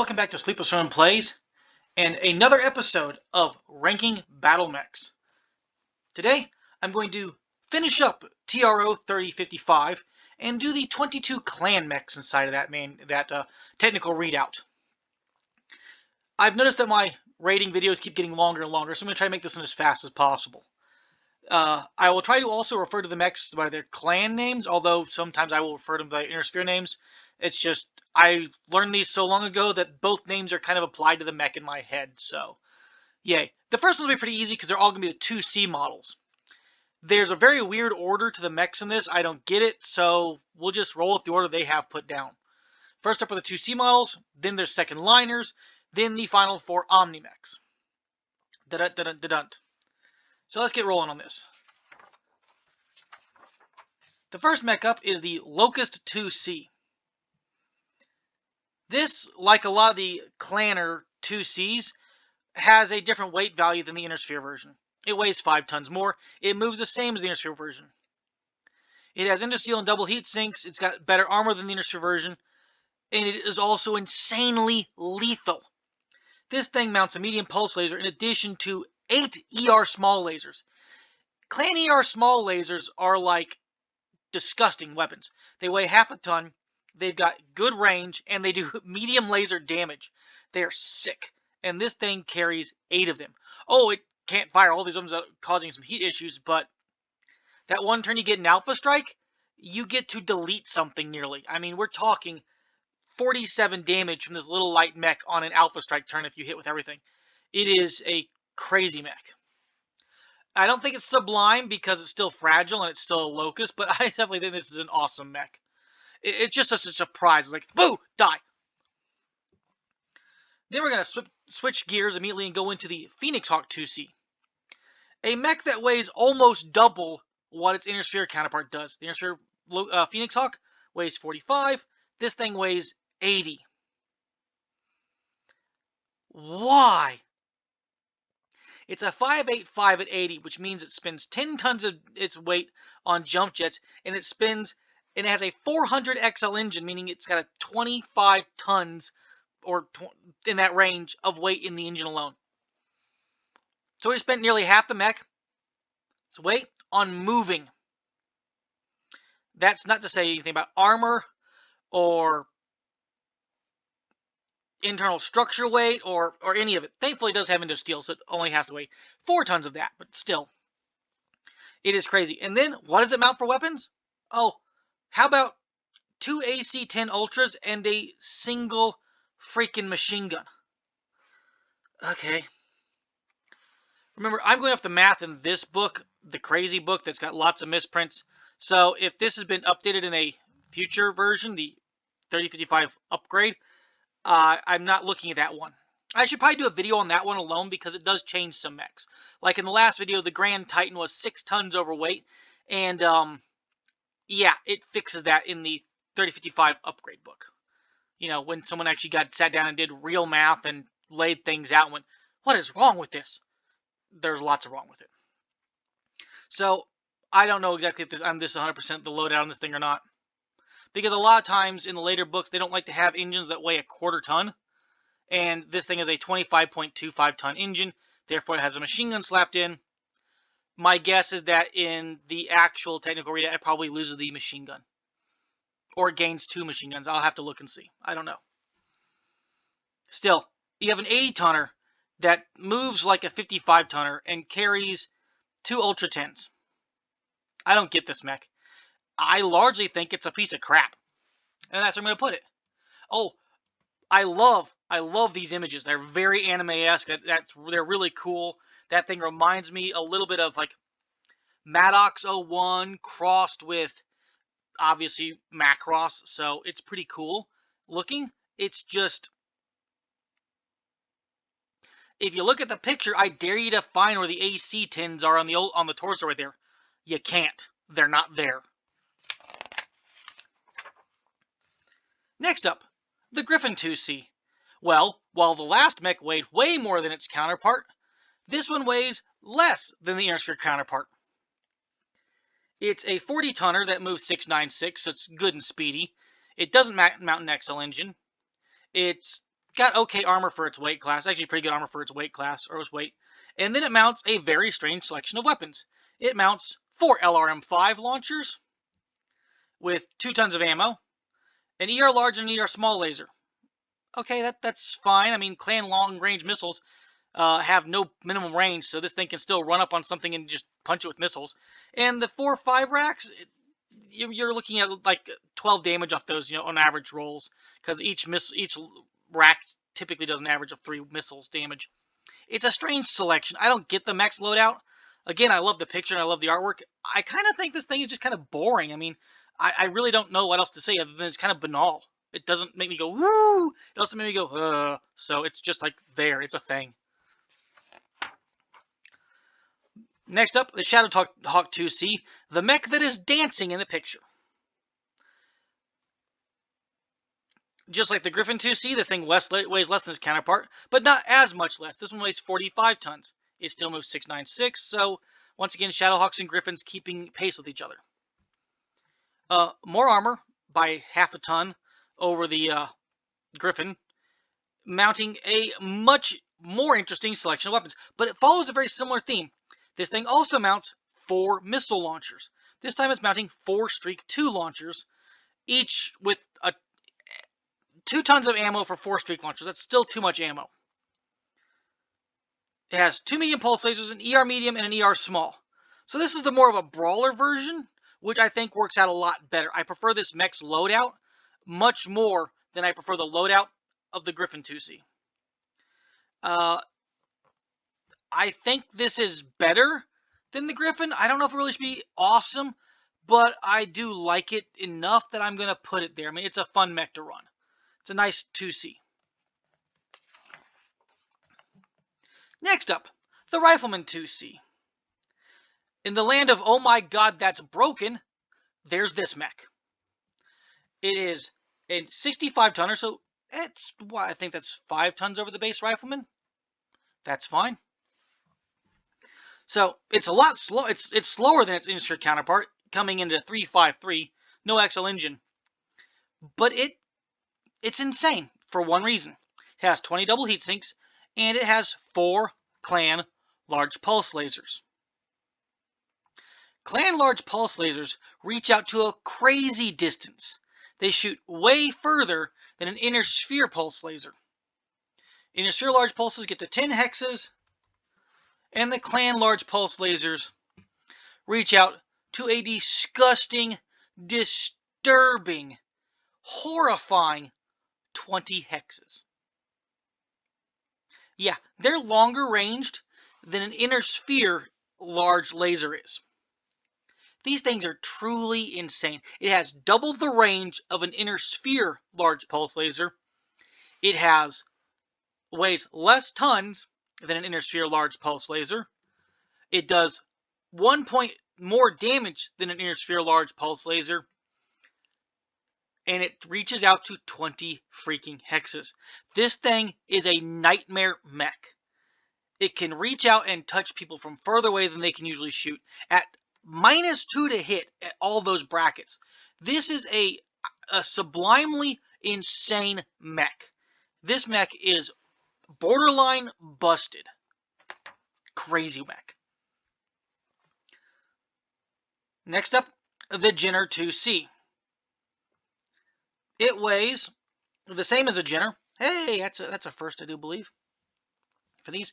Welcome back to SleeplessRonin Plays, and another episode of Ranking Battle Mechs. Today, I'm going to finish up TRO3055 and do the 22 Clan Mechs inside of that technical readout. I've noticed that my rating videos keep getting longer and longer, so I'm going to try to make this one as fast as possible. I will try to also refer to the mechs by their clan names, although sometimes I will refer to them by inner sphere names. It's just, I learned these so long ago that both names are kind of applied to the mech in my head, so yay. The first one's going to be pretty easy because they're all going to be the 2C models. There's a very weird order to the mechs in this. I don't get it, so we'll just roll with the order they have put down. First up are the 2C models, then their second liners, then the final 4 Omni mechs. Da-dun-dun-dun-dun. So let's get rolling on this. The first mech up is the Locust IIC. This, like a lot of the Clanner 2Cs, has a different weight value than the Inner Sphere version. It weighs 5 tons more. It moves the same as the Inner Sphere version. It has Intersteel and double heat sinks. It's got better armor than the Inner Sphere version. And it is also insanely lethal. This thing mounts a medium pulse laser in addition to 8 ER small lasers. Clan ER small lasers are like disgusting weapons. They weigh half a ton. They've got good range, and they do medium laser damage. They are sick, and this thing carries 8 of them. Oh, it can't fire all these weapons without causing some heat issues, but that one turn you get an Alpha Strike, you get to delete something nearly. I mean, we're talking 47 damage from this little light mech on an Alpha Strike turn if you hit with everything. It is a crazy mech. I don't think it's sublime because it's still fragile and it's still a Locust, but I definitely think this is an awesome mech. It's just such a surprise. It's like, boo, die. Then we're going to switch gears immediately and go into the Phoenix Hawk IIC. A mech that weighs almost double what its Inner Sphere counterpart does. The Inner Sphere Phoenix Hawk weighs 45. This thing weighs 80. Why? It's a 585 at 80, which means it spends 10 tons of its weight on jump jets, and it has a 400 XL engine, meaning it's got a 25 tons or in that range of weight in the engine alone. So we spent nearly half the mech's weight on moving. That's not to say anything about armor or internal structure weight or any of it. Thankfully, it does have Intersteel, so it only has to weigh 4 tons of that, but still. It is crazy. And then, what does it mount for weapons? Oh, how about 2 AC-10 Ultras and a single freaking machine gun? Okay. Remember, I'm going off the math in this book, the crazy book that's got lots of misprints. So if this has been updated in a future version, the 3055 upgrade, I'm not looking at that one. I should probably do a video on that one alone because it does change some mechs. Like in the last video, the Grand Titan was 6 tons overweight, and yeah, it fixes that in the 3055 upgrade book. You know, when someone actually sat down and did real math and laid things out and went, what is wrong with this? There's lots of wrong with it. So, I don't know exactly if I'm this 100% the loadout on this thing or not. Because a lot of times in the later books, they don't like to have engines that weigh a quarter ton. And this thing is a 25.25 ton engine. Therefore, it has a machine gun slapped in. My guess is that in the actual technical readout, it probably loses the machine gun. Or it gains 2 machine guns. I'll have to look and see. I don't know. Still, you have an 80 tonner that moves like a 55 tonner and carries 2 Ultra 10s. I don't get this mech. I largely think it's a piece of crap. And that's where I'm going to put it. Oh, I love these images. They're very anime-esque. They're really cool. That thing reminds me a little bit of like Maddox 01 crossed with obviously Macross. So it's pretty cool looking. It's just, if you look at the picture, I dare you to find where the AC tins are on the torso right there. You can't. They're not there. Next up, the Griffin IIC. Well, while the last mech weighed way more than its counterpart, this one weighs less than the Inner Sphere counterpart. It's a 40 tonner that moves 696, so it's good and speedy. It doesn't mount an XL engine. It's got okay armor for its weight class. Actually, pretty good armor for its weight class, or its weight. And then it mounts a very strange selection of weapons. It mounts 4 LRM-5 launchers with 2 tons of ammo, an ER large and an ER small laser. Okay, that's fine. I mean, Clan long-range missiles have no minimum range, so this thing can still run up on something and just punch it with missiles. And the 4-5 racks, you're looking at like 12 damage off those, on average rolls, because each rack typically does an average of 3 missiles damage. It's a strange selection. I don't get the mechs loadout. Again, I love the picture and I love the artwork. I kind of think this thing is just kind of boring. I mean, I really don't know what else to say other than it's kind of banal. It doesn't make me go, woo! It doesn't make me go, so it's just like there. It's a thing. Next up, the Shadow Hawk IIC, the mech that is dancing in the picture. Just like the Griffin IIC, this thing weighs less than its counterpart, but not as much less. This one weighs 45 tons. It still moves 696, so once again, Shadowhawks and Griffins keeping pace with each other. More armor by half a ton over the Griffin, mounting a much more interesting selection of weapons, but it follows a very similar theme. This thing also mounts 4 missile launchers. This time it's mounting 4 Streak 2 launchers, each with 2 tons of ammo for 4 Streak launchers. That's still too much ammo. It has 2 medium pulse lasers, an ER medium, and an ER small. So this is the more of a brawler version, which I think works out a lot better. I prefer this mech's loadout much more than I prefer the loadout of the Griffin IIC. I think this is better than the Griffin. I don't know if it really should be awesome, but I do like it enough that I'm going to put it there. I mean, it's a fun mech to run. It's a nice 2C. Next up, the Rifleman IIC. In the land of oh my god, that's broken, there's this mech. It is a 65 tonner, so it's I think that's 5 tons over the base Rifleman. That's fine. So it's a lot slow. It's slower than its industry counterpart, coming into 353, no XL engine. But it's insane for one reason. It has 20 double heat sinks, and it has 4 Clan large pulse lasers. Clan large pulse lasers reach out to a crazy distance. They shoot way further than an inner sphere pulse laser. Inner sphere large pulses get to 10 hexes, and the Clan large pulse lasers reach out to a disgusting, disturbing, horrifying 20 hexes. Yeah, they're longer ranged than an inner sphere large laser is. These things are truly insane. It has double the range of an inner sphere large pulse laser. It weighs less tons than an inner sphere large pulse laser. It does 1 point more damage than an inner sphere large pulse laser. And it reaches out to 20 freaking hexes. This thing is a nightmare mech. It can reach out and touch people from further away than they can usually shoot. At -2 to hit at all those brackets. This is a sublimely insane mech. This mech is borderline busted. Crazy mech. Next up, the Jinner 2C. It weighs the same as a Jinner. Hey, that's a first, I do believe, for these.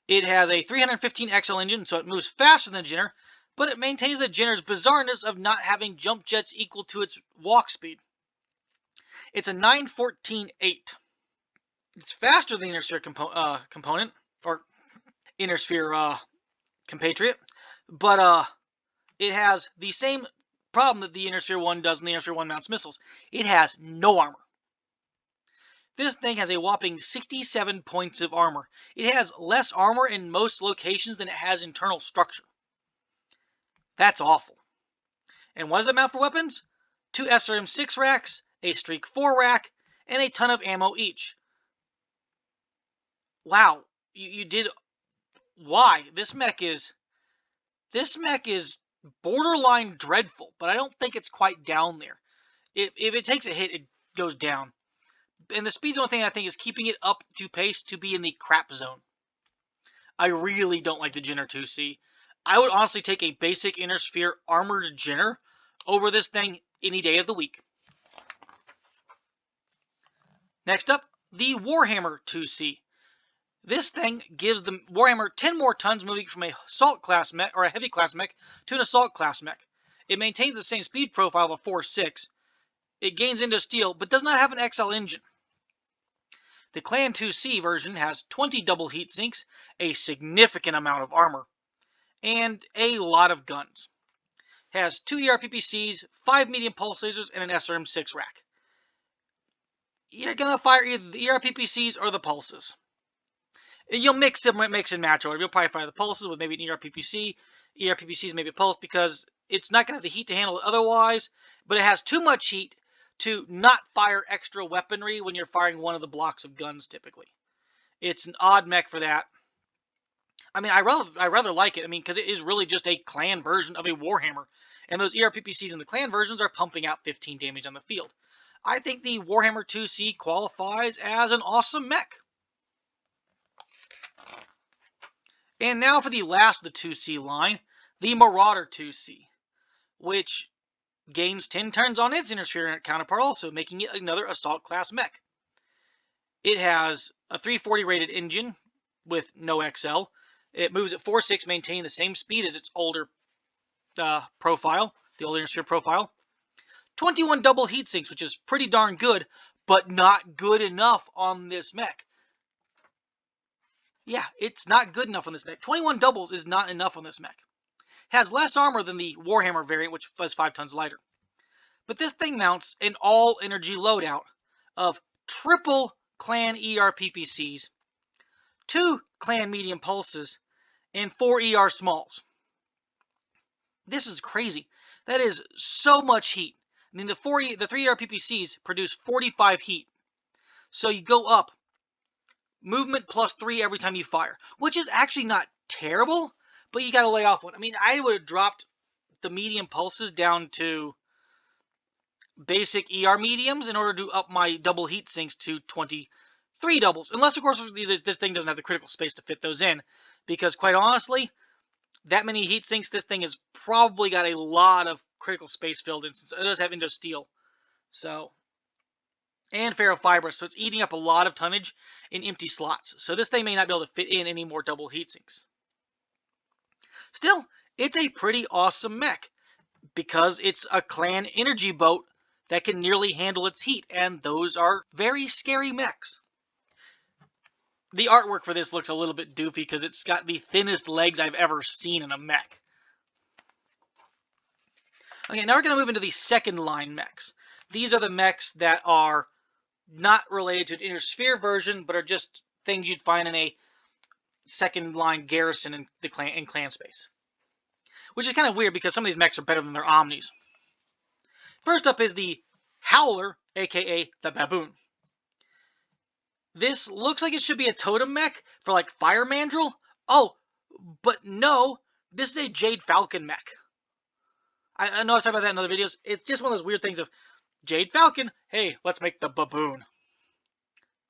It has a 315 XL engine, so it moves faster than the Jinner, but it maintains the Jinner's bizarreness of not having jump jets equal to its walk speed. It's a 914-8. It's faster than the Inner Sphere component, or Inner Sphere compatriot, but it has the same problem that the Inner Sphere 1 does when the Inner Sphere 1 mounts missiles. It has no armor. This thing has a whopping 67 points of armor. It has less armor in most locations than it has internal structure. That's awful. And what does it mount for weapons? 2 SRM6 racks, a Streak 4 rack, and a ton of ammo each. Wow, you did... Why? This mech is borderline dreadful, but I don't think it's quite down there. If it takes a hit, it goes down. the speed's the only thing I think is keeping it up to pace to be in the crap zone. I really don't like the Jinner 2C. I would honestly take a basic Inner Sphere armored Jinner over this thing any day of the week. Next up, the Warhammer 2C. This thing gives the Warhammer 10 more tons, moving from a assault class mech or a heavy class mech to an assault class mech. It maintains the same speed profile of a 4.6. It gains into steel, but does not have an XL engine. The Clan 2C version has 20 double heat sinks, a significant amount of armor, and a lot of guns. It has 2 ERPPCs, 5 medium pulse lasers, and an SRM6 rack. You're going to fire either the ERPPCs or the pulses. You'll mix and match order. You'll probably fire the pulses with maybe an ERPPC. ERPPCs maybe a pulse because it's not going to have the heat to handle it otherwise, but it has too much heat to not fire extra weaponry when you're firing one of the blocks of guns typically. It's an odd mech for that. I mean, I rather like it. I mean, because it is really just a clan version of a Warhammer, and those ERPPCs in the clan versions are pumping out 15 damage on the field. I think the Warhammer 2C qualifies as an awesome mech. And now for the last of the 2C line, the Marauder 2C, which gains 10 turns on its Inner Sphere counterpart also, making it another assault class mech. It has a 340 rated engine with no XL. It moves at 4.6, maintaining the same speed as its older profile, the old Inner Sphere profile. 21 double heat sinks, which is pretty darn good, but not good enough on this mech. Yeah, it's not good enough on this mech. 21 doubles is not enough on this mech. It has less armor than the Warhammer variant, which was 5 tons lighter. But this thing mounts an all-energy loadout of triple Clan ERPPCs, 2 Clan medium pulses, and 4 ER smalls. This is crazy. That is so much heat. I mean, the 3 ERPPCs produce 45 heat. So you go up movement plus 3 every time you fire, which is actually not terrible, but you got to lay off one. I mean, I would have dropped the medium pulses down to basic ER mediums in order to up my double heat sinks to 23 doubles. Unless, of course, this thing doesn't have the critical space to fit those in. Because, quite honestly, that many heat sinks, this thing has probably got a lot of critical space filled in, since it does have Indo Steel. So, and ferrofibrous, so it's eating up a lot of tonnage in empty slots. So this thing may not be able to fit in any more double heat sinks. Still, it's a pretty awesome mech, because it's a clan energy boat that can nearly handle its heat, and those are very scary mechs. The artwork for this looks a little bit doofy because it's got the thinnest legs I've ever seen in a mech. Okay, now we're going to move into the second line mechs. These are the mechs that are not related to an Inner Sphere version, but are just things you'd find in a second line garrison in the clan space. Which is kind of weird because some of these mechs are better than their Omnis. First up is the Howler, aka the Baboon. This looks like it should be a totem mech for like Fire Mandrill. Oh, but no, this is a Jade Falcon mech. I know I've talked about that in other videos. It's just one of those weird things of Jade Falcon, hey, let's make the Baboon.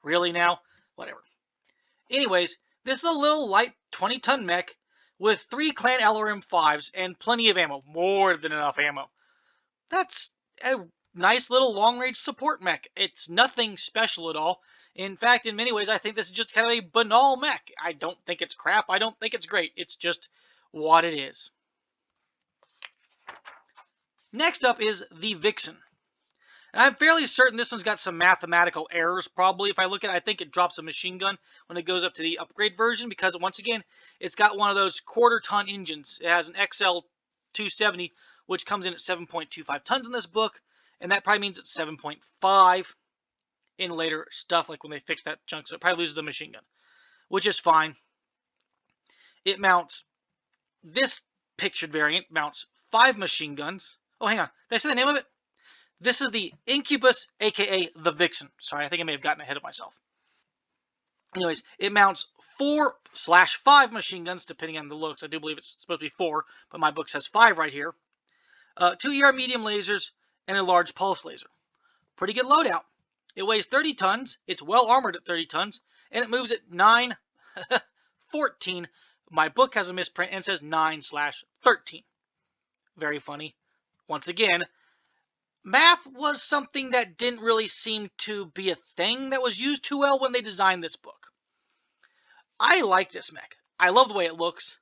Really now? Whatever. Anyways, this is a little light 20-ton mech with 3 Clan LRM-5s and plenty of ammo. More than enough ammo. That's a nice little long-range support mech. It's nothing special at all. In fact, in many ways, I think this is just kind of a banal mech. I don't think it's crap. I don't think it's great. It's just what it is. Next up is the Vixen. And I'm fairly certain this one's got some mathematical errors, probably. If I look at it, I think it drops a machine gun when it goes up to the upgrade version, because once again, it's got one of those quarter-ton engines. It has an XL270, which comes in at 7.25 tons in this book, and that probably means it's 7.5 in later stuff, like when they fix that junk, so it probably loses the machine gun, which is fine. It mounts, this pictured variant mounts 5 machine guns. Oh, hang on. Did I say the name of it? This is the Incubus, aka the Vixen. Sorry, I think I may have gotten ahead of myself. Anyways, it mounts 4/5 machine guns, depending on the looks. I do believe it's supposed to be 4, but my book says 5 right here. 2 ER medium lasers, and a large pulse laser. Pretty good loadout. It weighs 30 tons, it's well armored at 30 tons, and it moves at 914. My book has a misprint and says 9/13. Very funny. Once again, math was something that didn't really seem to be a thing that was used too well when they designed this book. I like this mech. I love the way it looks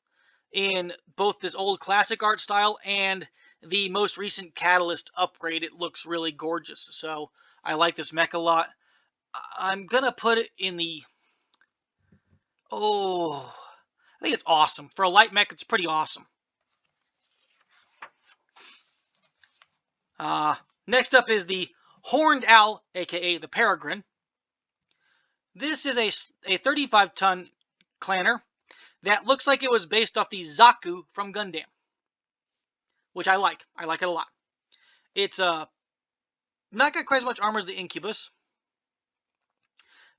in both this old classic art style and the most recent Catalyst upgrade. It looks really gorgeous. So I like this mech a lot. I'm going to put it in the... I think it's awesome. For a light mech, it's pretty awesome. Next up is the Horned Owl, aka the Peregrine. This is a 35-ton clanner that looks like it was based off the Zaku from Gundam, which I like. I like it a lot. It's not got quite as much armor as the Incubus,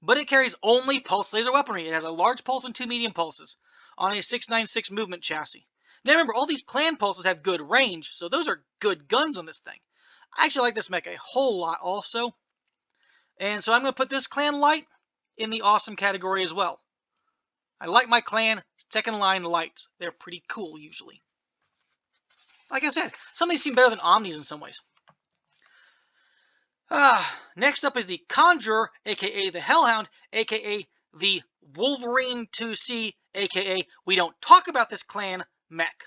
but it carries only pulse laser weaponry. It has a large pulse and 2 medium pulses on a 696 movement chassis. Now remember, all these clan pulses have good range, so those are good guns on this thing. I actually like this mech a whole lot also. And so I'm going to put this clan light in the awesome category as well. I like my clan second line lights. They're pretty cool usually. Like I said, some of these seem better than Omnis in some ways. Next up is the Conjuror, aka the Hellhound, aka the Wolverine IIC, aka we don't talk about this clan mech.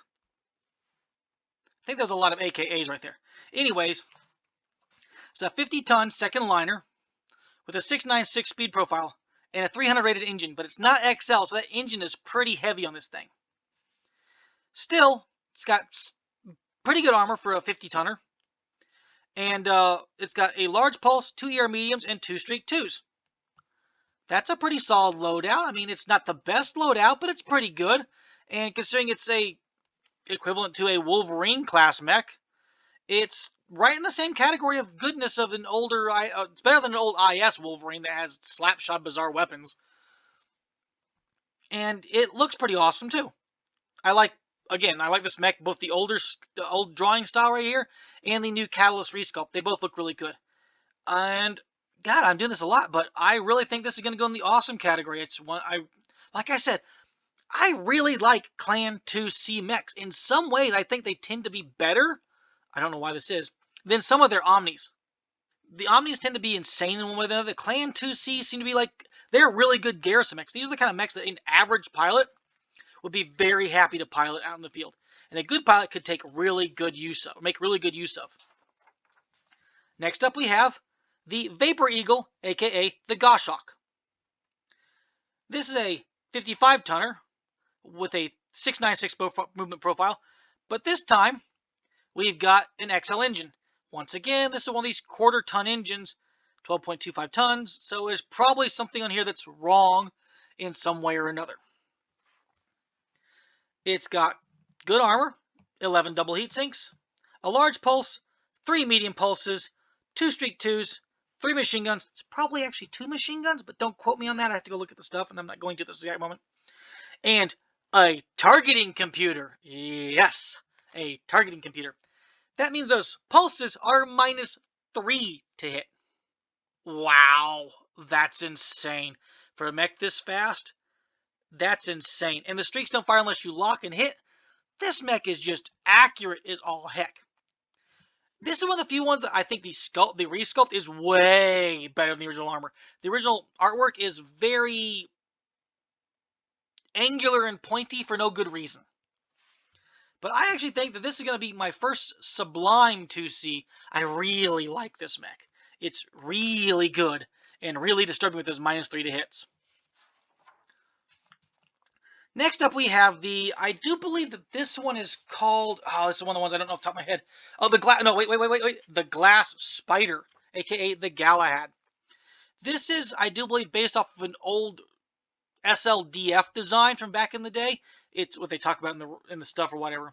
I think there's a lot of AKAs right there. Anyways, it's a 50-ton second liner with a 696 speed profile and a 300 rated engine, but it's not XL, so that engine is pretty heavy on this thing. Still, it's got pretty good armor for a 50-tonner. And it's got a large pulse, 2 ER mediums, and 2 streak 2s. That's a pretty solid loadout. I mean, it's not the best loadout, but it's pretty good. And considering it's a equivalent to a Wolverine class mech, it's right in the same category of goodness of an older... it's better than an old IS Wolverine that has slapshot bizarre weapons. And it looks pretty awesome, too. I like this mech, both the old drawing style right here and the new Catalyst resculpt. They both look really good. And God, I'm doing this a lot, but I really think this is going to go in the awesome category. It's one like I said, I really like Clan IIC mechs. In some ways, I think they tend to be better. I don't know why this is than some of their Omnis. The Omnis tend to be insane in one way or the other. The Clan IIC seem to be like they're really good garrison mechs. These are the kind of mechs that an average pilot would be very happy to pilot out in the field. And a good pilot could take really good use of, make really good use of. Next up we have the Vapor Eagle, aka the Goshawk. This is a 55-tonner with a 696 movement profile, but this time we've got an XL engine. Once again, this is one of these quarter-ton engines, 12.25 tons, so there's probably something on here that's wrong in some way or another. It's got good armor, 11 double heat sinks, a large pulse, 3 medium pulses, 2 streak 2s, 3 machine guns. It's probably actually 2 machine guns, but don't quote me on that. I have to go look at the stuff, and I'm not going to this exact moment. And a targeting computer. Yes, a targeting computer. That means those pulses are -3 to hit. Wow, that's insane. For a mech this fast, that's insane. And the streaks don't fire unless you lock and hit. This mech is just accurate as all heck. This is one of the few ones that I think the resculpt is way better than the original armor. The original artwork is very angular and pointy for no good reason. But I actually think that this is going to be my first Sublime 2C. I really like this mech. It's really good and really disturbing with those -3 to hits. Next up, we have I do believe that this one is called, this is one of the ones I don't know off the top of my head. Oh, the Glass Spider, aka the Galahad. This is, I do believe, based off of an old SLDF design from back in the day. It's what they talk about in the stuff or whatever.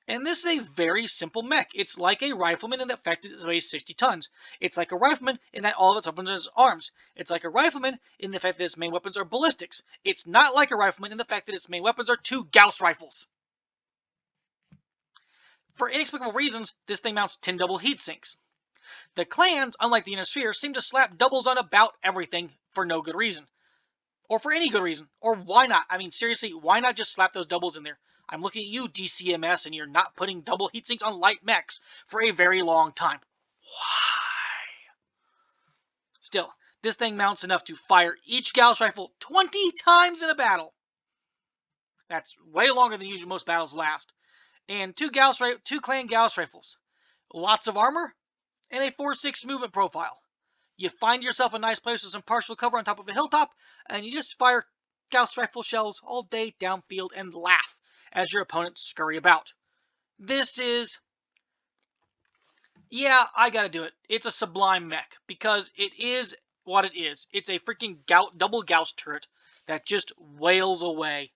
And this is a very simple mech. It's like a Rifleman in the fact that it weighs 60 tons. It's like a Rifleman in that all of its weapons are arms. It's like a Rifleman in the fact that its main weapons are ballistics. It's not like a Rifleman in the fact that its main weapons are 2 Gauss rifles. For inexplicable reasons, this thing mounts 10 double heat sinks. The clans, unlike the Inner Sphere, seem to slap doubles on about everything for no good reason. Or for any good reason. Or why not? I mean, seriously, why not just slap those doubles in there? I'm looking at you, DCMS, and you're not putting double heatsinks on light mechs for a very long time. Why? Still, this thing mounts enough to fire each Gauss rifle 20 times in a battle. That's way longer than usually most battles last. And two clan Gauss rifles. Lots of armor, and a 4/6 movement profile. You find yourself a nice place with some partial cover on top of a hilltop, and you just fire Gauss rifle shells all day downfield and laugh as your opponents scurry about. This is... yeah, I gotta do it. It's a sublime mech, because it is what it is. It's a freaking double Gauss turret that just wails away,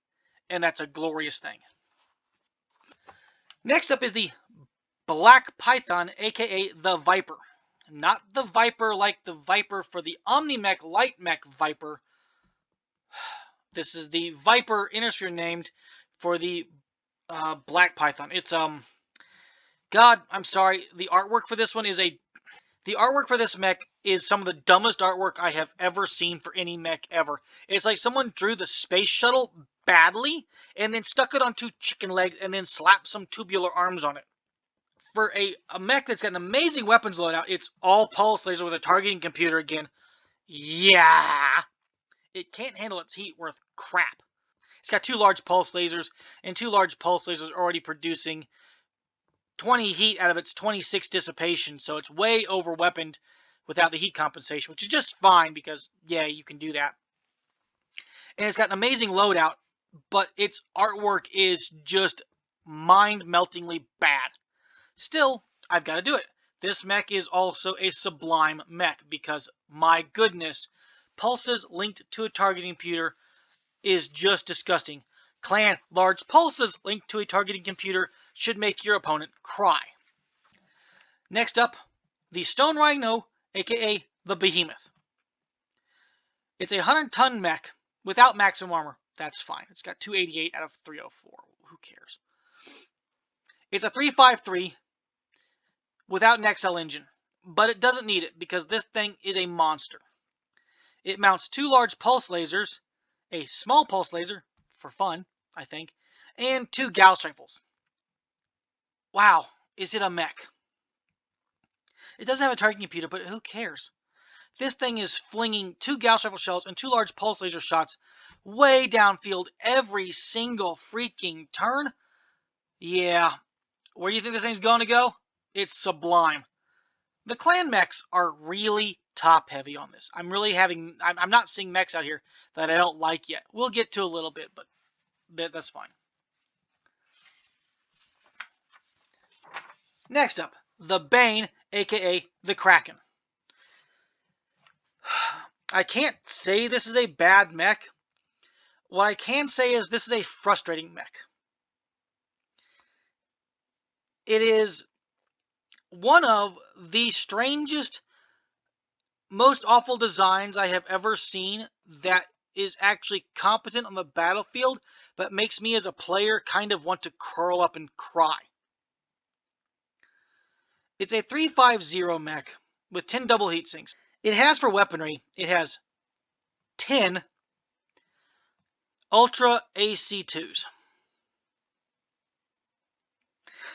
and that's a glorious thing. Next up is the Black Python, aka the Viper. Not the Viper like the Viper for the Omni-Mech Light Mech Viper. This is the Viper Inner Sphere named for the Black Python. It's God, I'm sorry. The artwork for this one is the artwork for this mech is some of the dumbest artwork I have ever seen for any mech ever. It's like someone drew the space shuttle badly and then stuck it on two chicken legs and then slapped some tubular arms on it. For a mech that's got an amazing weapons loadout, it's all pulse laser with a targeting computer again. Yeah! It can't handle its heat worth crap. It's got two large pulse lasers, and two large pulse lasers already producing 20 heat out of its 26 dissipation, so it's way over-weaponed without the heat compensation, which is just fine because, yeah, you can do that. And it's got an amazing loadout, but its artwork is just mind-meltingly bad. Still, I've got to do it. This mech is also a sublime mech because, my goodness, pulses linked to a targeting computer is just disgusting. Clan large pulses linked to a targeting computer should make your opponent cry. Next up, the Stone Rhino, aka the Behemoth. It's a 100-ton mech without maximum armor. That's fine. It's got 288 out of 304. Who cares? It's a 353 without an XL engine, but it doesn't need it because this thing is a monster. It mounts two large pulse lasers, a small pulse laser for fun, I think, and two Gauss rifles. Wow, is it a mech? It doesn't have a targeting computer, but who cares? This thing is flinging two Gauss rifle shells and two large pulse laser shots way downfield every single freaking turn. Yeah, where do you think this thing's going to go? It's sublime. The Clan Mechs are really top heavy on this. I'm not seeing mechs out here that I don't like yet. We'll get to a little bit, but that's fine. Next up, the Bane, aka the Kraken. I can't say this is a bad mech. What I can say is this is a frustrating mech. It is one of the strangest, most awful designs I have ever seen that is actually competent on the battlefield, but makes me as a player kind of want to curl up and cry. It's a 350 mech with 10 double heatsinks. It has for weaponry, it has 10 Ultra AC2s.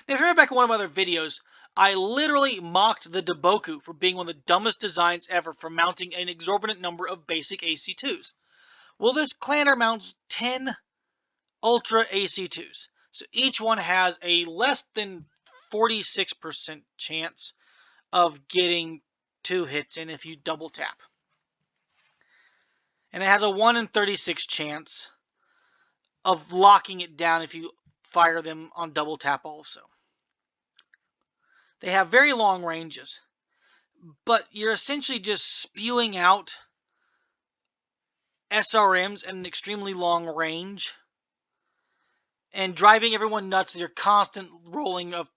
Now, if you remember back in one of my other videos, I literally mocked the Daboku for being one of the dumbest designs ever for mounting an exorbitant number of basic AC2s. Well, this clanner mounts 10 Ultra AC2s. So each one has a less than 46% chance of getting 2 hits in if you double tap. And it has a 1 in 36 chance of locking it down if you fire them on double tap also. They have very long ranges, but you're essentially just spewing out SRMs at an extremely long range and driving everyone nuts with your constant rolling of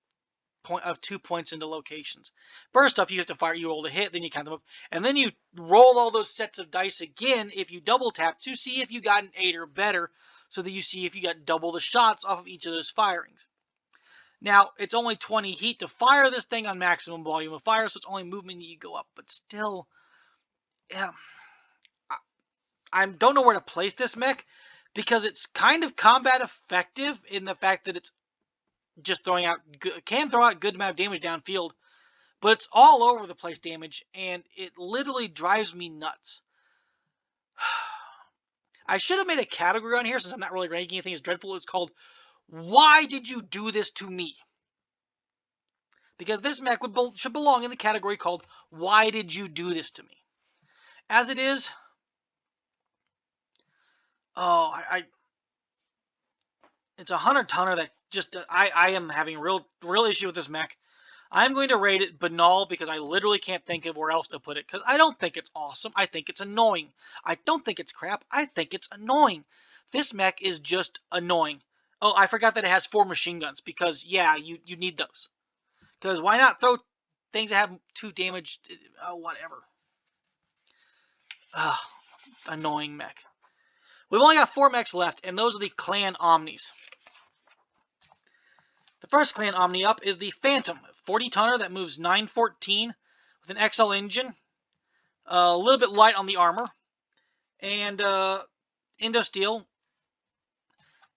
2 points into locations. First off, you have to fire, you roll to hit, then you count them up, and then you roll all those sets of dice again if you double tap to see if you got an 8 or better, so that you see if you got double the shots off of each of those firings. Now, it's only 20 heat to fire this thing on maximum volume of fire, so it's only movement you go up. But still, yeah, I don't know where to place this mech because it's kind of combat effective in the fact that it's just can throw out good amount of damage downfield, but it's all over the place damage, and it literally drives me nuts. I should have made a category on here since I'm not really ranking anything as dreadful. It's called "Why Did You Do This to Me?" Because this mech should belong in the category called "Why Did You Do This to Me?" As it is, oh, it's a 100-tonner that just I am having a real issue with this mech. I'm going to rate it banal because I literally can't think of where else to put it. Because I don't think it's awesome. I think it's annoying. I don't think it's crap. I think it's annoying. This mech is just annoying. Oh, I forgot that it has 4 machine guns. Because, yeah, you need those. Because why not throw things that have 2 damage? Whatever. Ugh, annoying mech. We've only got 4 mechs left, and those are the Clan Omnis. The first Clan Omni up is the Phantom, 40-tonner that moves 914 with an XL engine, a little bit light on the armor, and Indo-Steel,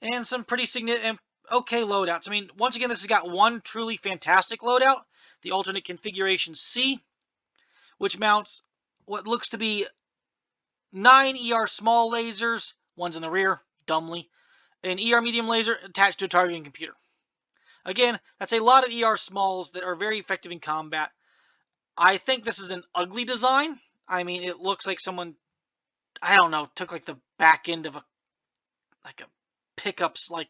and some pretty significant, okay loadouts. I mean, once again, this has got one truly fantastic loadout, the alternate configuration C, which mounts what looks to be 9 ER small lasers, one's in the rear, dumbly, an ER medium laser attached to a targeting computer. Again, that's a lot of ER smalls that are very effective in combat. I think this is an ugly design. I mean, it looks like someone, I don't know, took like the back end of a pickups like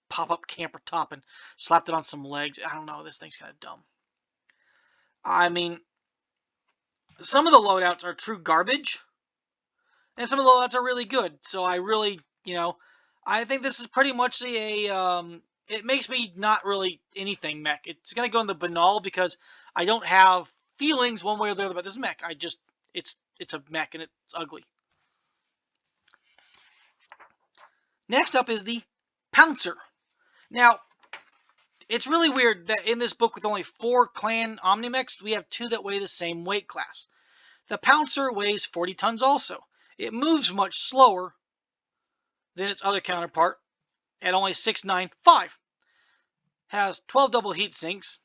pop-up camper top and slapped it on some legs. I don't know, this thing's kind of dumb. I mean, some of the loadouts are true garbage, and some of the loadouts are really good. So I really, I think this is pretty much it makes me not really anything mech. It's going to go in the banal because I don't have feelings one way or the other about this mech. It's a mech and it's ugly. Next up is the Pouncer. Now, it's really weird that in this book with only 4 Clan Omnimechs, we have 2 that weigh the same weight class. The Pouncer weighs 40 tons also. It moves much slower than its other counterpart at only 695. Has 12 double heat sinks,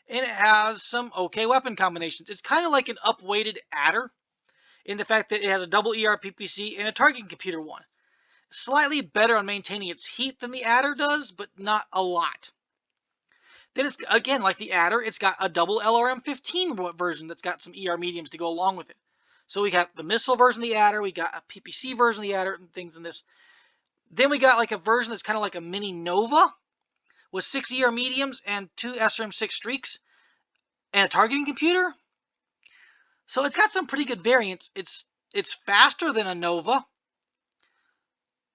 and it has some okay weapon combinations. It's kind of like an upweighted adder in the fact that it has a double ER PPC and a targeting computer one. Slightly better on maintaining its heat than the adder does, but not a lot. Then it's, again, like the adder, it's got a double LRM-15 version that's got some ER mediums to go along with it. So we got the missile version of the adder, we got a PPC version of the adder, and things in this. Then we got like a version that's kind of like a mini Nova with 6 ER mediums and 2 SRM-6 streaks and a targeting computer. So it's got some pretty good variants. It's faster than a Nova.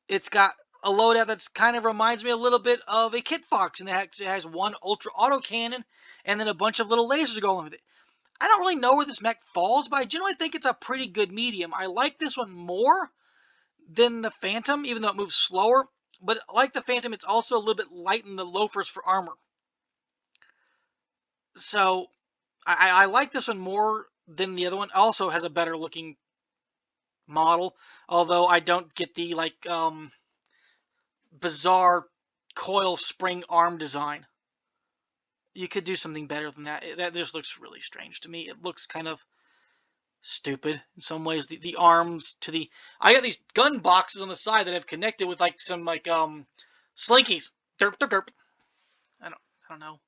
It's got a loadout that's kind of reminds me a little bit of a Kit Fox, and it has 1 ultra auto cannon and then a bunch of little lasers going with it. I don't really know where this mech falls, but I generally think it's a pretty good medium. I like this one more than the Phantom, even though it moves slower. But like the Phantom, it's also a little bit light in the loafers for armor. So I like this one more than the other one. Also has a better looking model, although I don't get the bizarre coil spring arm design. You could do something better than that. That just looks really strange to me. It looks kind of stupid in some ways. The arms to the... I got these gun boxes on the side that have connected with some slinkies. Derp, derp, derp. I don't know.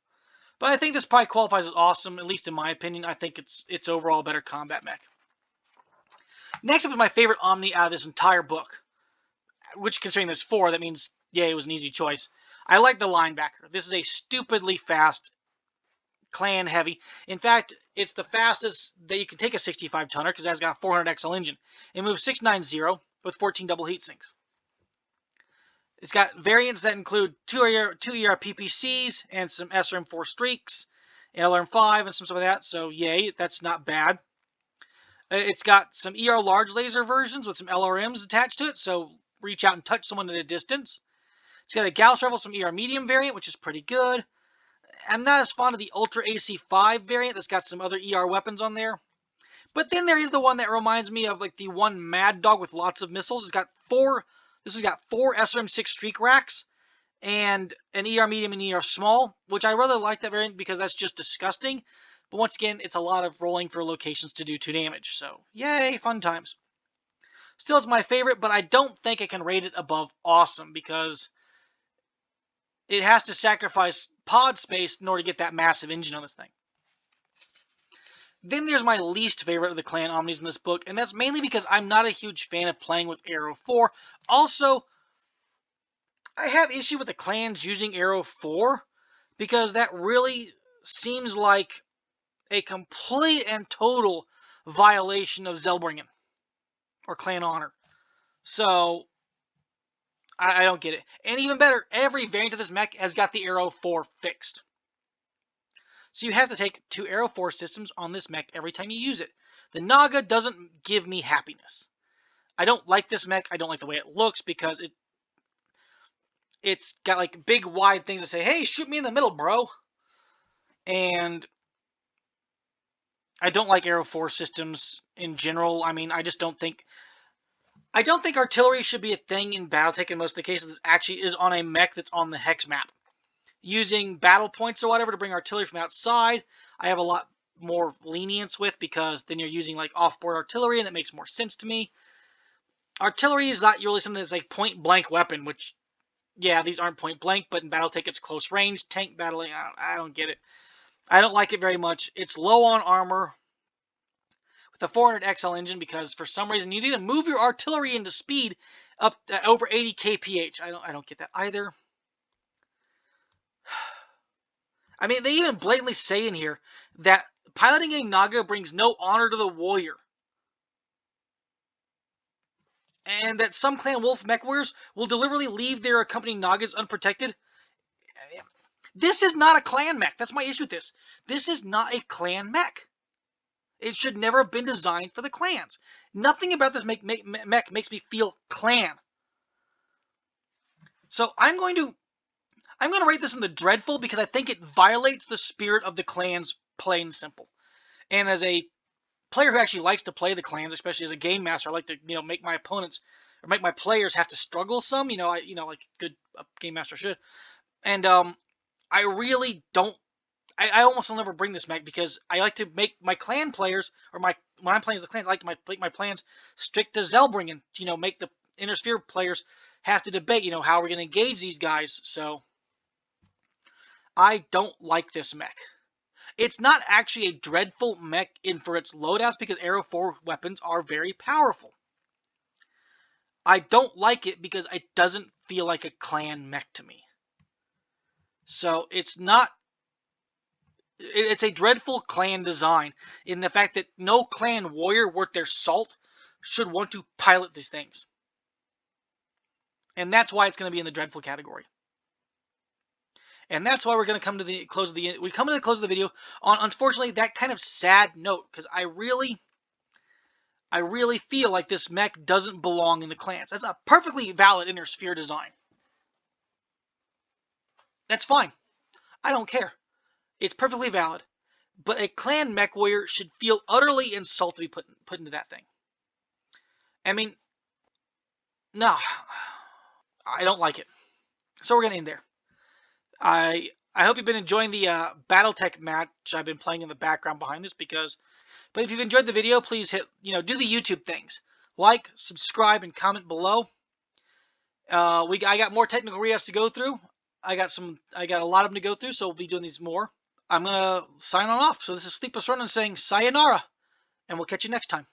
But I think this probably qualifies as awesome, at least in my opinion. I think it's overall a better combat mech. Next up is my favorite Omni out of this entire book. Which, considering there's 4, that means, yeah, it was an easy choice. I like the Linebacker. This is a stupidly fast Clan heavy. In fact, it's the fastest that you can take a 65-tonner because it has got a 400 XL engine. It moves 690 with 14 double heat sinks. It's got variants that include 2 ER PPCs and some SRM-4 streaks, and LRM-5 and some stuff like that. So, yay, that's not bad. It's got some ER large laser versions with some LRMs attached to it, so reach out and touch someone at a distance. It's got a Gauss Rifle, some ER medium variant, which is pretty good. I'm not as fond of the Ultra AC5 variant that's got some other ER weapons on there. But then there is the one that reminds me of like the one Mad Dog with lots of missiles. It's got four. This has got 4 SRM6 streak racks and an ER medium and ER small, which I rather like that variant because that's just disgusting. But once again, it's a lot of rolling for locations to do 2 damage. So yay, fun times. Still, it's my favorite, but I don't think I can rate it above awesome because it has to sacrifice pod space in order to get that massive engine on this thing. Then there's my least favorite of the clan omnis in this book, and that's mainly because I'm not a huge fan of playing with Arrow 4. Also, I have issue with the clans using Arrow 4 because that really seems like a complete and total violation of Zelbringen or clan honor. So I don't get it. And even better, every variant of this mech has got the Arrow 4 fixed. So you have to take 2 Arrow 4 systems on this mech every time you use it. The Naga doesn't give me happiness. I don't like this mech. I don't like the way it looks because it's got like big wide things that say, hey, shoot me in the middle, bro. And I don't like Arrow 4 systems in general. I mean, I don't think artillery should be a thing in Battletech in most of the cases. This actually is on a mech that's on the Hex map. Using battle points or whatever to bring artillery from outside, I have a lot more lenience with because then you're using like off-board artillery and it makes more sense to me. Artillery is not really something that's like point-blank weapon, which, yeah, these aren't point-blank, but in Battletech it's close range, tank battling, I don't get it. I don't like it very much. It's low on armor with a 400 XL engine because for some reason you need to move your artillery into speed up to over 80 kph. I don't get that either. I mean, they even blatantly say in here that piloting a Naga brings no honor to the warrior. And that some Clan Wolf mech warriors will deliberately leave their accompanying Nagas unprotected. This is not a clan mech. That's my issue with this. This is not a clan mech. It should never have been designed for the clans. Nothing about this mech makes me feel clan. So I'm going to rate this in the dreadful because I think it violates the spirit of the clans, plain and simple. And as a player who actually likes to play the clans, especially as a game master, I like to make my opponents or make my players have to struggle some. Like good game master should. And I really don't. I almost will never bring this mech because I like to make my clan players or when I'm playing as the clans, I like to make my plans strict to Zelbringen. Make the Inner Sphere players have to debate. How we're going to engage these guys. So I don't like this mech. It's not actually a dreadful mech for its loadouts because Arrow 4 weapons are very powerful. I don't like it because it doesn't feel like a clan mech to me. So it's a dreadful clan design in the fact that no clan warrior worth their salt should want to pilot these things. And that's why it's going to be in the dreadful category. And that's why we're going to come to the close of the video on, unfortunately, that kind of sad note, because I really feel like this mech doesn't belong in the clans. That's a perfectly valid Inner Sphere design. That's fine. I don't care. It's perfectly valid. But a clan mech warrior should feel utterly insulted to be put into that thing. I mean, no. I don't like it. So we're going to end there. I hope you've been enjoying the Battletech match I've been playing in the background behind this but if you've enjoyed the video, please hit, do the YouTube things. Like, subscribe, and comment below. I got more technical re-ups to go through. I got a lot of them to go through, so we'll be doing these more. I'm going to sign on off. So this is SleeplessRonin saying sayonara, and we'll catch you next time.